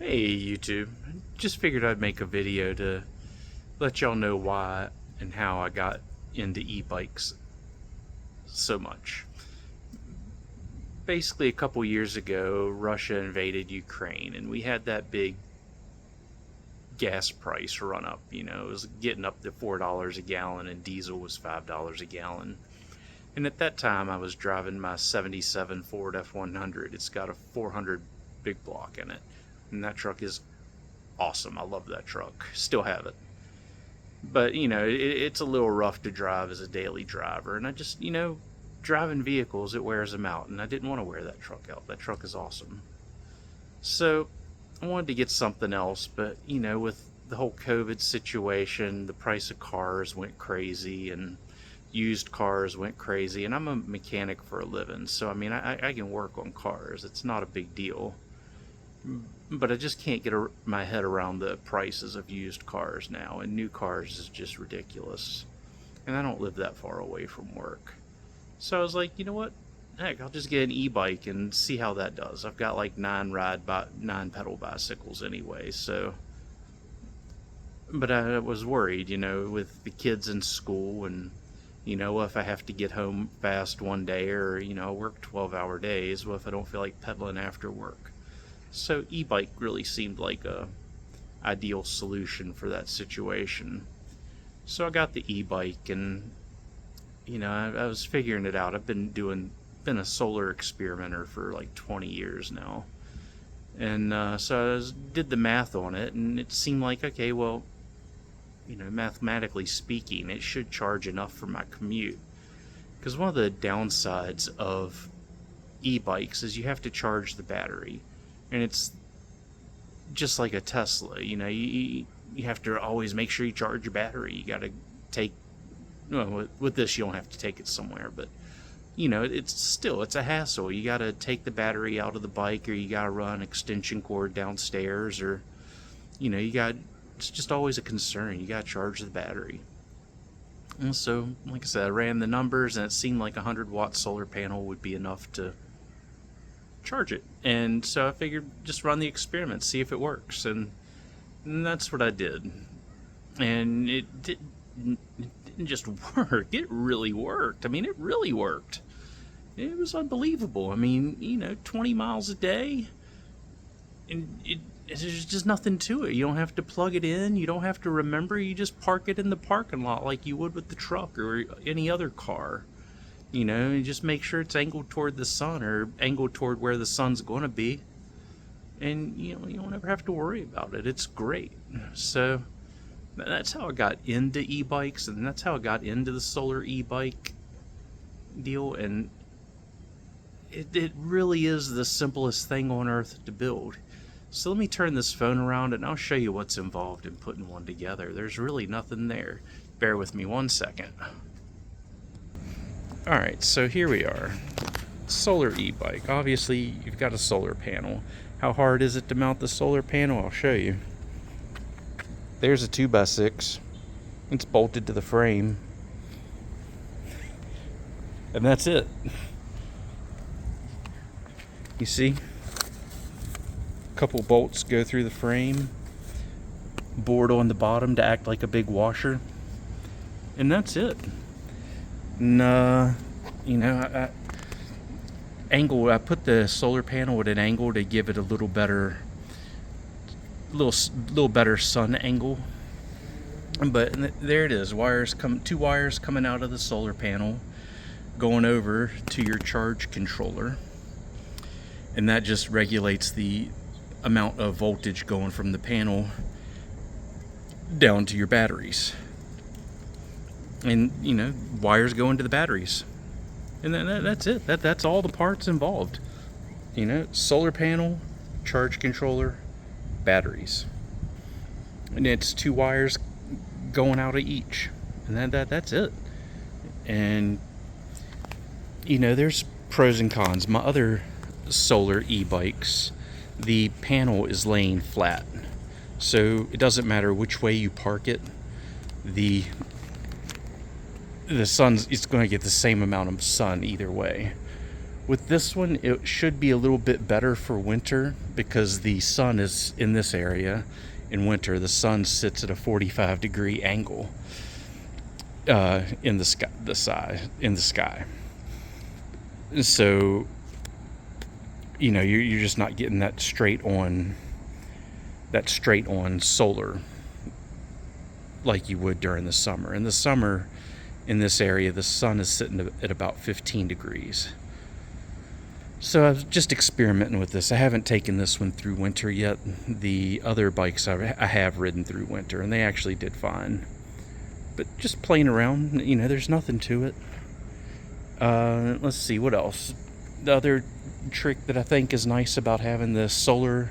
Hey YouTube, just figured I'd make a video to let y'all know why and how I got into e-bikes so much. Basically, a couple years ago, Russia invaded Ukraine and we had that big gas price run up. It was getting up to $4 a gallon and diesel was $5 a gallon. And at that time, I was driving my 77 Ford F100. It's got a 400 big block in it. And that truck is awesome. I love that truck. Still have it. But, it's a little rough to drive as a daily driver. And I just, driving vehicles, it wears them out. And I didn't want to wear that truck out. That truck is awesome. So I wanted to get something else. But, with the whole COVID situation, the price of cars went crazy and used cars went crazy. And I'm a mechanic for a living. So, I can work on cars. It's not a big deal. But I just can't get my head around the prices of used cars now, and new cars is just ridiculous. And I don't live that far away from work. So I was like, you know what? Heck, I'll just get an e-bike and see how that does. I've got like 9 pedal bicycles anyway, so. But I was worried, with the kids in school and, if I have to get home fast one day or, work 12-hour days, what if I don't feel like pedaling after work? So e-bike really seemed like a ideal solution for that situation. So I got the e-bike and, I was figuring it out. I've been a solar experimenter for like 20 years now. And so I did the math on it and it seemed like, okay, well, mathematically speaking, it should charge enough for my commute. Because one of the downsides of e-bikes is you have to charge the battery. And it's just like a Tesla, you have to always make sure you charge your battery. You got to take, well, with this you don't have to take it somewhere, but it's a hassle. You got to take the battery out of the bike, or you got to run extension cord downstairs, or it's just always a concern. You got to charge the battery. And so, like I said, I ran the numbers and it seemed like a 100-watt solar panel would be enough to charge it. And so I figured just run the experiment, see if it works, and that's what I did. And it didn't just work, it really worked. It really worked. It was unbelievable. 20 miles a day, and there's just nothing to it. You don't have to plug it in, you don't have to remember, you just park it in the parking lot like you would with the truck or any other car. And just make sure it's angled toward the sun or angled toward where the sun's going to be. And, you don't ever have to worry about it. It's great. So that's how I got into e-bikes, and that's how I got into the solar e-bike deal. And it really is the simplest thing on earth to build. So let me turn this phone around and I'll show you what's involved in putting one together. There's really nothing there. Bear with me 1 second. Alright, so here we are. Solar e-bike. Obviously, you've got a solar panel. How hard is it to mount the solar panel? I'll show you. There's a 2x6. It's bolted to the frame. And that's it. You see? A couple bolts go through the frame. Board on the bottom to act like a big washer. And that's it. And, I put the solar panel at an angle to give it a little better sun angle. But there it is. Two wires coming out of the solar panel, going over to your charge controller, and that just regulates the amount of voltage going from the panel down to your batteries. And wires go into the batteries, and then that's it. That's all the parts involved. Solar panel, charge controller, batteries, and it's 2 wires going out of each, and that's it. And there's pros and cons. My other solar e-bikes, the panel is laying flat, so it doesn't matter which way you park it. The sun's, it's going to get the same amount of sun either way. With this one, it should be a little bit better for winter because the sun is in this area. In winter, the sun sits at a 45-degree angle in the sky. So, you're just not getting that straight on solar like you would during the summer. In the summer, in this area, the sun is sitting at about 15 degrees. So I was just experimenting with this. I haven't taken this one through winter yet. The other bikes I have ridden through winter, and they actually did fine. But just playing around, there's nothing to it. Let's see, what else? The other trick that I think is nice about having the solar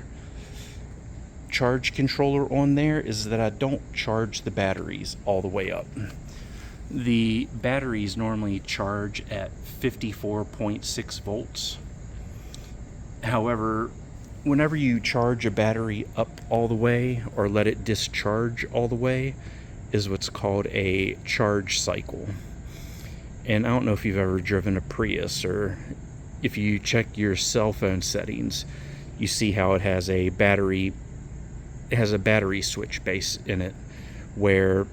charge controller on there is that I don't charge the batteries all the way up. The batteries normally charge at 54.6 volts. However, whenever you charge a battery up all the way or let it discharge all the way is what's called a charge cycle. And I don't know if you've ever driven a Prius, or if you check your cell phone settings, you see how it has a battery switch base in it where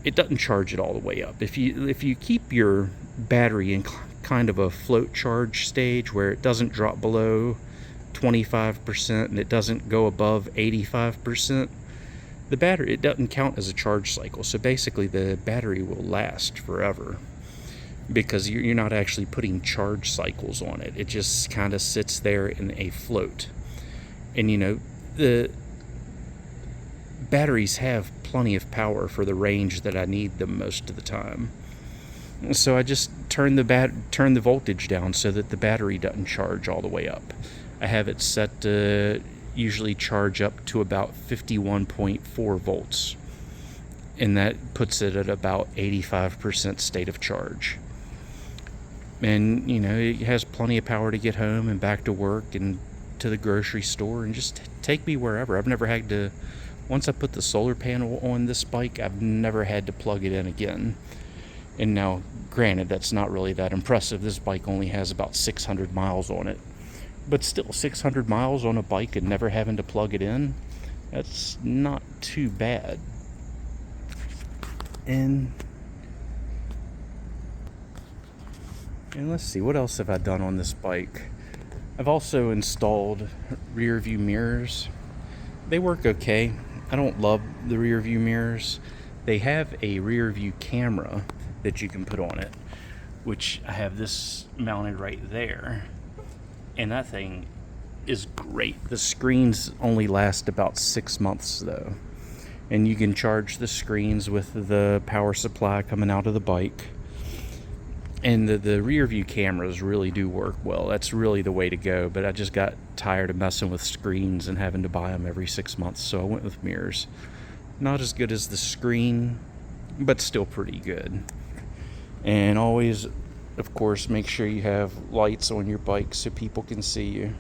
it doesn't charge it all the way up. If you keep your battery in kind of a float charge stage where it doesn't drop below 25% and it doesn't go above 85%, the battery, it doesn't count as a charge cycle. So basically the battery will last forever because you're not actually putting charge cycles on it. It just kind of sits there in a float. And the batteries have plenty of power for the range that I need them most of the time. So I just turn the voltage down so that the battery doesn't charge all the way up. I have it set to usually charge up to about 51.4 volts. And that puts it at about 85% state of charge. And, it has plenty of power to get home and back to work and to the grocery store and just take me wherever. I've never had to, once I put the solar panel on this bike, I've never had to plug it in again. And now, granted, that's not really that impressive. This bike only has about 600 miles on it. But still, 600 miles on a bike and never having to plug it in, that's not too bad. And let's see, what else have I done on this bike? I've also installed rear view mirrors. They work okay. I don't love the rear view mirrors. They have a rear view camera that you can put on it, which I have this mounted right there, and that thing is great. The screens only last about 6 months though, and you can charge the screens with the power supply coming out of the bike. And the rear view cameras really do work well. That's really the way to go, but I just got tired of messing with screens and having to buy them every 6 months, so I went with mirrors. Not as good as the screen, but still pretty good. And always, of course, make sure you have lights on your bike so people can see you.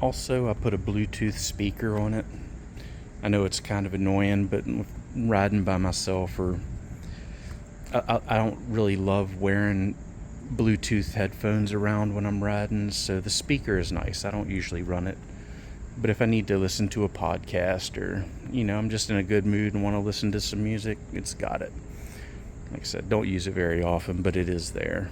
Also, I put a Bluetooth speaker on it. I know it's kind of annoying, but riding by myself, or I don't really love wearing Bluetooth headphones around when I'm riding, so the speaker is nice. I don't usually run it. But if I need to listen to a podcast, or, I'm just in a good mood and want to listen to some music, it's got it. Like I said, don't use it very often, but it is there.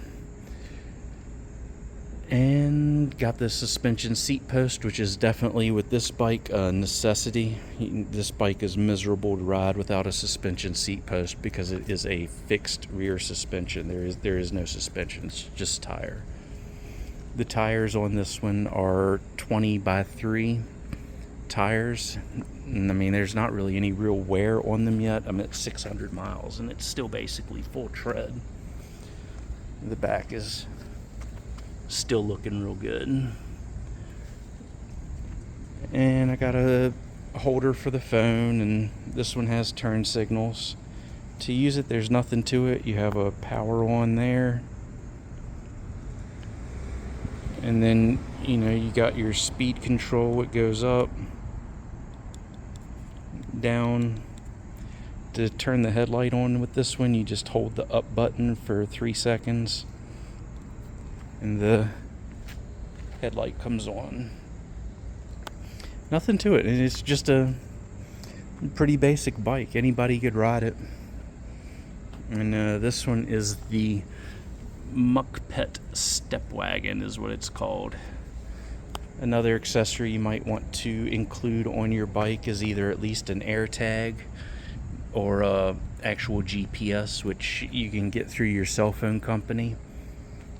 And got the suspension seat post, which is definitely, with this bike, a necessity. This bike is miserable to ride without a suspension seat post because it is a fixed rear suspension. There is no suspension, it's just tire. The tires on this one are 20x3 tires. And there's not really any real wear on them yet. I'm at 600 miles and it's still basically full tread. The back is still looking real good. And I got a holder for the phone, and this one has turn signals. To use it, there's nothing to it. You have a power on there. And then, you got your speed control. It goes up, down. To turn the headlight on with this one, you just hold the up button for 3 seconds. and the headlight comes on. Nothing to it, and it's just a pretty basic bike. Anybody could ride it. And this one is the Muck Pet Step Wagon is what it's called. Another accessory you might want to include on your bike is either at least an air tag or actual GPS, which you can get through your cell phone company,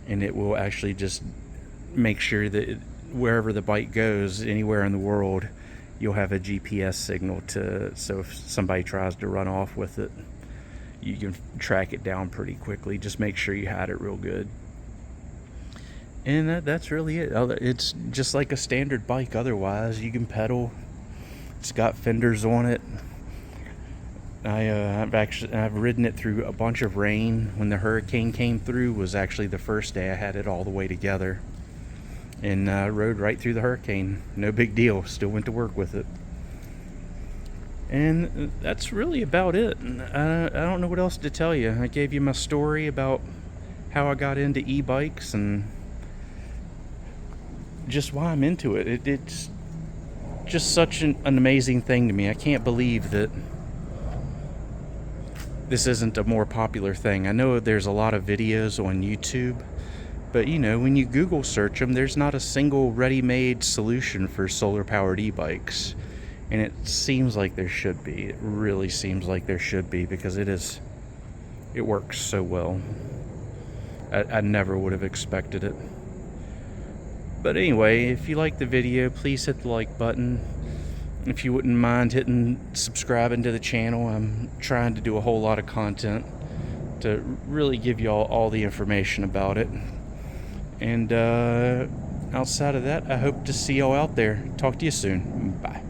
and it will actually just make sure that wherever the bike goes, anywhere in the world, you'll have a GPS signal so if somebody tries to run off with it, you can track it down pretty quickly. Just make sure you had it real good. And that's really it. It's just like a standard bike otherwise. You can pedal. It's got fenders on it. I've ridden it through a bunch of rain. When the hurricane came through was actually the first day I had it all the way together. And rode right through the hurricane. No big deal. Still went to work with it. And that's really about it. I don't know what else to tell you. I gave you my story about how I got into e-bikes and just why I'm into it. It's just such an amazing thing to me. I can't believe that this isn't a more popular thing. I know there's a lot of videos on YouTube, but when you Google search them, there's not a single ready-made solution for solar-powered e-bikes. And it seems like there should be. It really seems like there should be, because it works so well. I never would have expected it. But anyway, if you like the video, please hit the like button. If you wouldn't mind hitting subscribing to the channel, I'm trying to do a whole lot of content to really give you all the information about it. And outside of that, I hope to see y'all out there. Talk to you soon. Bye.